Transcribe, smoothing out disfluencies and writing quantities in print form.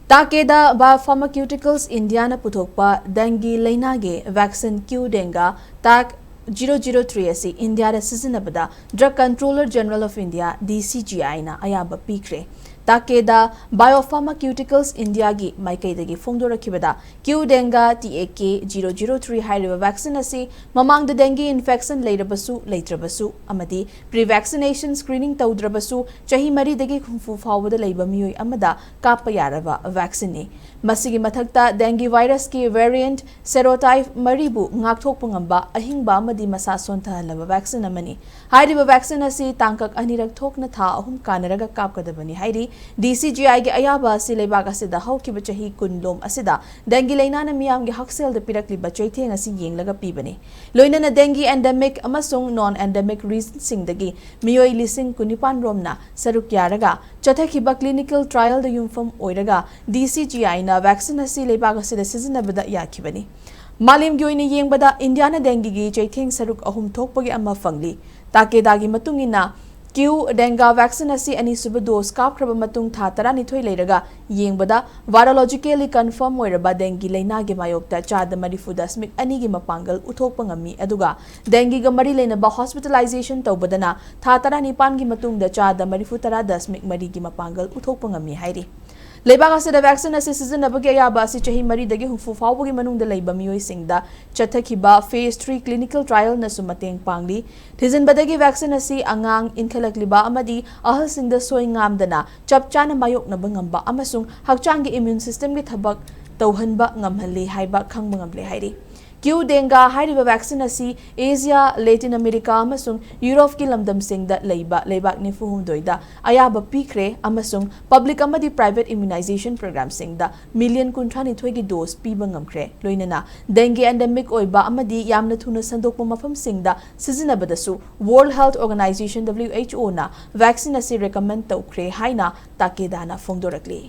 TAK-003 Biopharmaceuticals India na puthokpa Dengue Leinagi vaccine Q-Denga TAK-003 asi India da Sijinnabada Drug Controller General of India DCGI na Ayaba Peekhre TAK-003 Biopharmaceuticals India gi maikaidagi phongdorakibada Q-Denga TAK-003 hairiba vaccine asi mamangda dengue infection leirabasu leitrabasu amadi pre-vaccination screening taudrabasu chahi mari dagi khumfu fawada leiba miyoi amada kapa yaraba vaccine ni masigi mathakta dengue virus ki variant serotype maribu ngakthokpa ngamba ahingba amadi masa sonthalaba vaccine amani hairiba vaccine asi tangkak anirak thokna tha ahum kanaraga kapkadabani hairi DCGI ge Ayaba si leibak asida haukiba chahi kunlom asida dengue lainana miyam ge haksel da pirakliba chaitheng asi yenglaga pibani loinana dengue endemic amasung non endemic region singdagi miyoi lising kunipan romna saruk yaraga chathakiba clinical trial da yumfam oiraga DCGI na vaccine asi leibak asida Sijinnabada yakibani Malim gi oina yengbada India na dengue gi chaitheng saruk ahum thokpagi amma fangli TAK-003 gi matungina Q-Denga vaccine asi anisuba dose kapkraba matung tha 12 leiraga yengbada virologically confirm oiraba dengue Leinagi mayokta chada 40.2 gi mapangal uthokpa ngami aduga dengue ga mari leinaba hospitalization tawbadana tha 19 gi matungda chada 40.3 gi mapangal uthokpa ngami hairi Leibak asida vaccine asi Sijinnabagi Ayaba asi chahi mari dagi humfu fawbagi manungda leiba miyoi singda chathakiba phase 3 clinical trial na sumateng pangli Sijinnabadagi vaccine asi angang inkhalakliba amadi ahal singda soi ngamdana chapchana mayoknaba ngamba amasung hakchanggi immune system gi thabak tauhanba ngamhalli haiba khangba ngamle hairi Q-Denga hairiba vaccine asi Asia, Latin America amasung Europe ki lamdam singda leiba leibak ni fuhumdoida Ayaba Peekhre amasung public amadi private immunization program singda million kunthani thoigi dose piba ngamkhre loinana dengue endemic oiba amadi yamna thuna sandokpa mafam singda Sijinnabadasu World Health Organization WHO na vaccine asi recommend tawkhre haina TAK-003 na phongdorakli